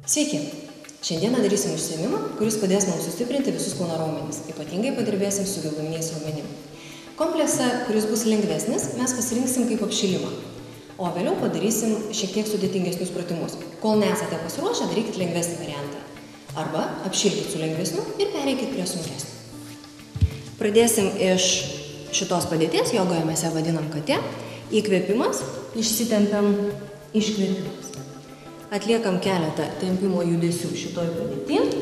Sveiki! Šiandieną darysim užsiėmimą, kuris padės mums sustiprinti visus kūno raumenis. Ypatingai padirbėsim su giluminiais raumenim. Kompleksą, kuris bus lengvesnis, mes pasirinksim kaip apšilimą. O vėliau padarysim šiek tiek sudėtingesnius pratimus. Kol nesate pasiruošę, darykit lengvesnį variantą. Arba apšilkit su lengvesniu ir pereikit prie sunkesnių. Pradėsim iš šitos padėties, jogoje mes ją vadinam katė. Įkvėpimas, išsitempiam, iškvėpimas. Atliekam keletą tempimo judesių šitoj padėty.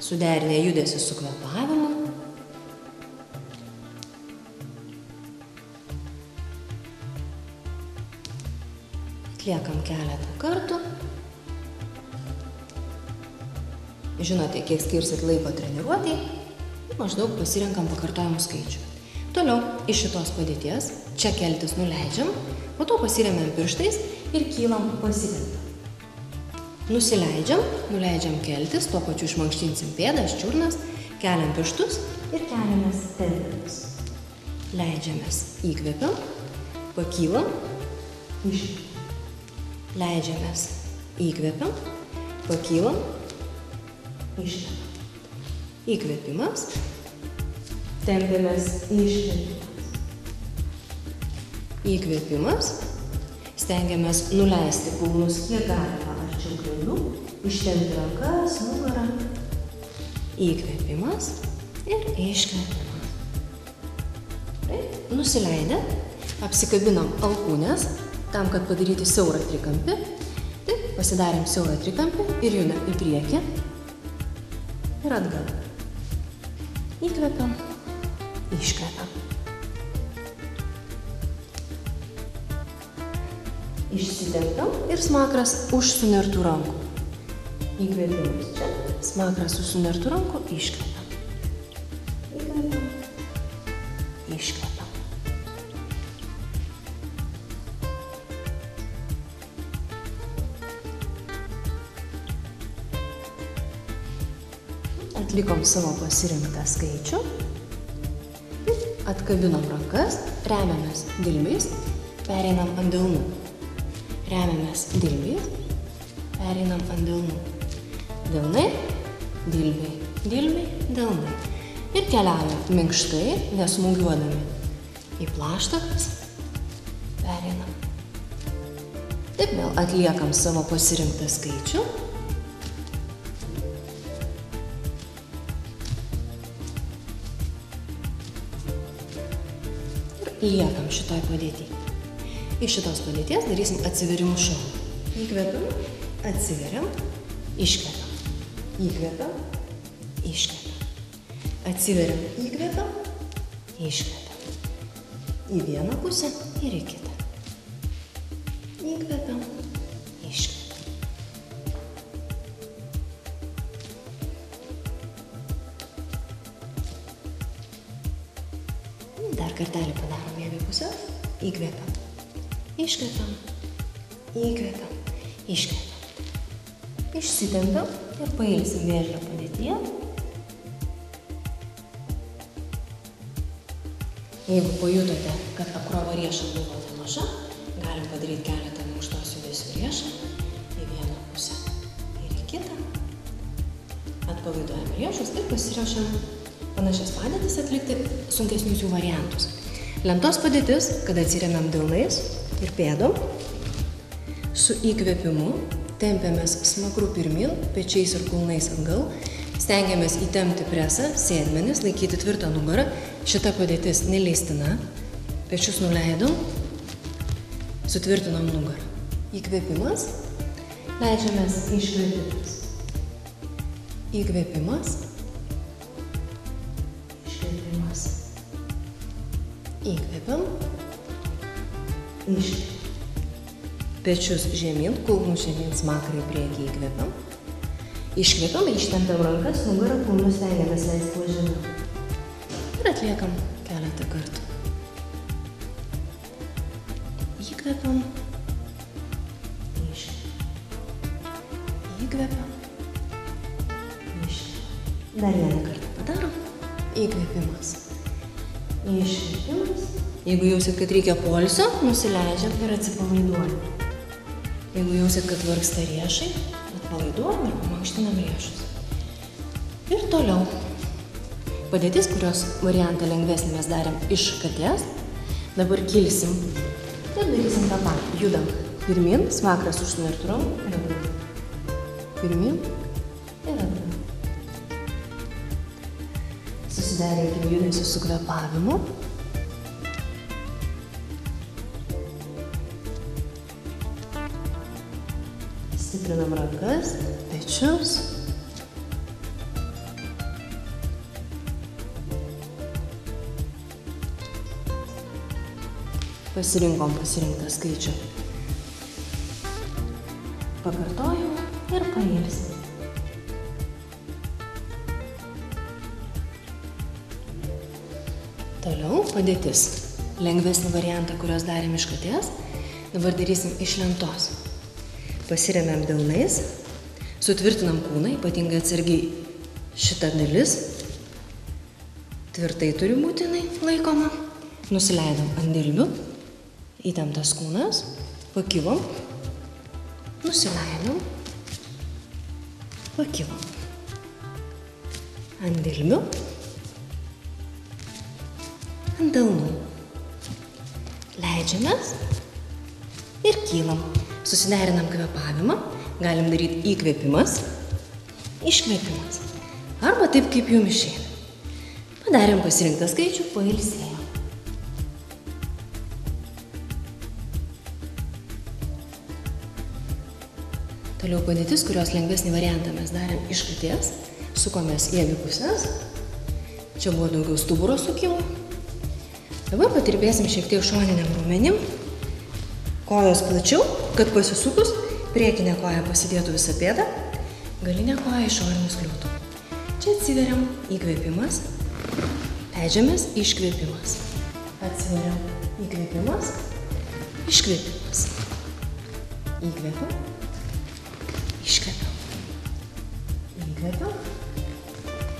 Suderinę judesį su kvėpavimu. Atliekam keletą kartų. Žinote, kiek skirsit laiko treniruotei. Maždaug pasirenkam pakartojimų skaičių. Toliau iš šitos padėties, čia keltis nuleidžiam, po to pasiremiam pirštais ir kylam pasitempiam. Nusileidžiam, nuleidžiam keltis, tuo pačiu išmankštinsim pėdas, čiurnas, keliam pirštus ir keliamės tempiamis. Leidžiamės, įkvepiam, pakylam, iškvepiam. Leidžiamės, įkvepiam, pakylam, iškvepiam. Įkvėpimas, tempiamės, iškvėpimas. Įkvėpimas, stengiamės nuleisti kulnus kiek galima arčiau grindų, ištempti rankas, nugarą. Įkvėpimas ir iškvėpimas. Taip, nusileidę, apsikabinam alkūnes, tam, kad padaryti siaurą trikampį. Taip, pasidarėm siaurą trikampį ir judam į priekį ir atgal. Įkvepiam, iškvepiam. Išsitempiam ir smakras už sunertų rankų. Įkvėpimas čia, smakras už sunertų rankų, iškvepiam. Įkvepiam, iškvepiam. Atlikom savo pasirinktą skaičių. Atkabinom rankas, remiamės dilbiais, pereinam ant delnų. Remiamės dilbiais, pereinam ant delnų. Delnai, dilbiai, dilbiai, delnai. Ir keliaujam minkštai, nesmūgiuodami į plaštakas, pereinam. Taip vėl atliekam savo pasirinktą skaičių. Liekam šitoj padėtį. Iš šitos padėties darysim atsiverimus šonu. Įkvepiam, atsiveriam, iškvepiam. Įkvepiam, iškvepiam. Atsiveriam, įkvepiam, iškvepiam. Į vieną pusę ir į kitą. Įkvepiam, iškvepiam. Dar kartelį padarom į abi pusės. Įkvepiam, iškvepiam, įkvepiam, iškvepiam. Išsitempiam ir pailsim vėžlio padėtyje. Jeigu pajutote, kad apkrova riešą buvote maža, galim padaryti keletą minkštos judesių riešą į vieną pusę ir į kitą. Atpalaiduojam riešus ir pasiruošiam panašias padėtis atlikti sunkesnius jų variantus. Lentos padėtis, kada atsiremiam delnais ir pėdom. Su įkvėpimu tempiamės smakru pirmin, pečiais ir kulnais atgal. Stengiamės įtempti presą, sėdmenis, laikyti tvirtą nugarą. Šita padėtis neleistina. Pečius nuleidom, sutvirtinom nugarą. Įkvėpimas, leidžiamės iškvėpimas. Įkvėpimas. Įkvepiam, iškvepiam. Pečius žemyn, kulnų žemyn, smakrą į priekį įkvepiam. Iškvepiam, ištempiam rankas, nugarą, kulnus stengiamės leisti kuo žemiau. Ir atliekam keletą kartų. Įkvepiam, iškvepiam. Įkvepiam, iškvepiam. Dar vieną kartą padarom. Įkvepimas. Iškvėpimas. Jeigu jausit, kad reikia poilsio, nusileidžiam ir atsipalaiduojam. Jeigu jausit, kad vargsta riešai, atpalaiduojam ir pamankštinam riešus. Ir toliau. Padėtis, kurios variantą lengvesnį mes darėm iš katės. Dabar kilsim ir darysim tą patį. Judam pirmin, smakras užsimerktų rankų ir atgal. Pirmin ir atgal. Susiderinkim judesius su kvėpavimu. Stiprinam rankas, pečius. Pasirinkom pasirinktą skaičių. Pakartojam ir pailsim. Toliau padėtis. Lengvesnį variantą, kurios darėm iš katės, dabar darysim iš lentos. Pasiremiam delnais, sutvirtinam kūną, ypatingai atsargiai šita dalis. Tvirtai turi būti laikoma. Nusileidom ant delnių, įtemptas kūnas, pakilom, nusileidom, pakilom. Ant delnių, ant delnų. Leidžiamės ir kylam. Susiderinam kvėpavimą, galim daryti įkvėpimas, iškvėpimas. Arba taip, kaip jums išeina. Padarėm pasirinktą skaičių, pailsėjom. Toliau padėtis, kurios lengvesnį variantą mes darėm iš katės. Sukomės į abi pusės. Čia buvo daugiau stuburo sukimų. Dabar patirbėsim šiek tiek šoniniam raumenim. Kojos plačiau, kad pasisukus, priekinė koja pasidėtų visą pėdą, galinė koja išorinis kliūtų. Čia atsiveriam, įkvėpimas, leidžiamės, iškvėpimas. Atsiveriam, įkvėpimas, iškvėpimas. Įkvėpiam, iškvėpiam. Įkvėpiam,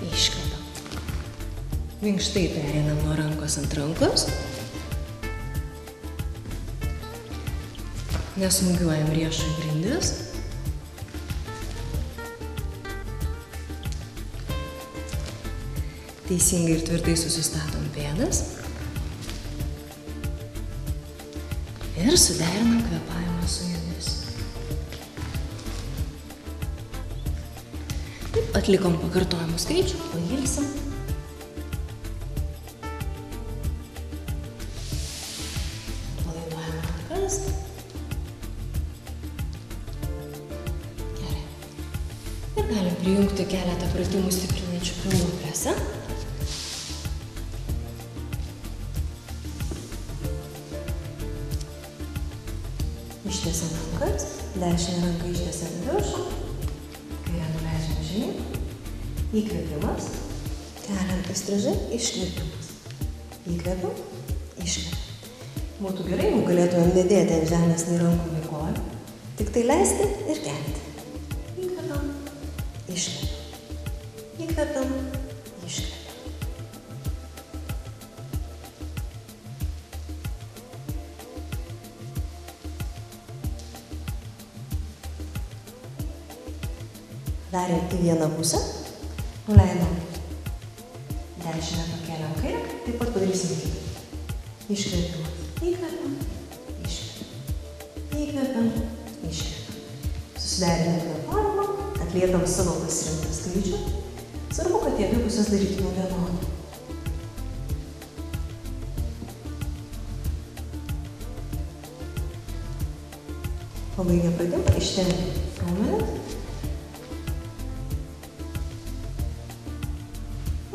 iškvėpiam. Minkštai pereinam nuo rankos ant rankos. Nesmūgiuojam riešų į grindis. Teisingai ir tvirtai susistatom pėdas. Ir suderinam kvėpavimą su judesiu. Taip, atlikom pakartojimų skaičių, pailsim. Palaiduojam rankas. Ir galim prijungti keletą pratimų stiprinančių pilvo presą. Ištiesiam rankas, dešinę ranką ištiesiam viršų, kairę nuleidžiam žemyn, įkvėpimas, keliam įstrižai, iškvėpimas. Įkvėpiam, iškvėpiam. Būtų gerai, jeigu galėtumėm nedėti ant žemės nei rankų, nei kojų, tik tai leisti ir kelti. Įkvėpiam, iškvėpiam. Įkvėpiam, iškvėpiam. Darėm į vieną pusę, nuleidom dešinę, pakeliam kairę, taip pat padarysim kitą. Iškvėpimas, įkvėpiam, iškvėpiam, įkvėpiam, iškvėpiam. Susiderinam kvėpavimą, atliekam savo pasirinktą skaičių. Svarbu, kad abi pusės darytume vienodai. Pabaigę pratimą, ištempti raumenis.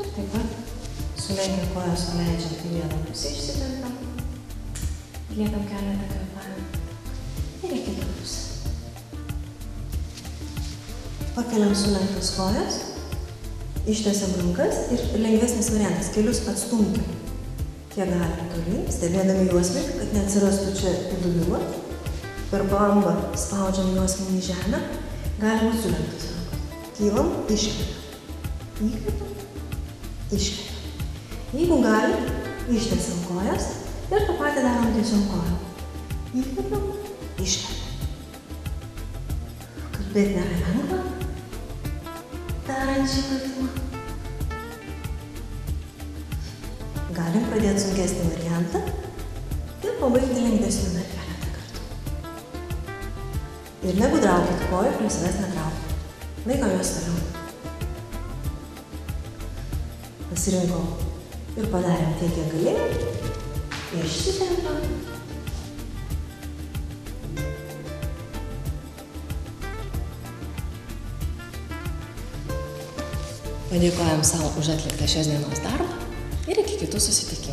Ir taip pat sulenkę kojas, nuleidžiam į vieną pusę, išsitempiam. Atliekam keletą kvėpavimų. Ir į kitą pusę. Pakeliam sulenktas kojas, ištiesiam rankas ir lengvesnis variantas, kelius atstumkim. Kiek galim tolyn, stebėdami juosmenį, kad neatsirastų čia įdubimas. Per bambą spaudžiam juosmenį į žemę, galima sulenktas rankas. Kylam, iškvepiam. Įkvepiam, iškvepiam. Jeigu galim, ištiesiam kojas ir tą patį darom tiesiog kojom. Įkvepiam, iškvepiam. Bet nėra lengva darant šį pratimą. Galim pradėti sunkesnį variantą ir pabaigti lengvesnių dar keletą kartų. Ir negudraukit kojų, prie savęs netraukit. Laikom jos toliau. Pasirinkom ir padarėm tiek, kiek galėjom. Išsitempam. Padėkojam savo už atliktą šios dienos darbą ir iki kitų susitikimų.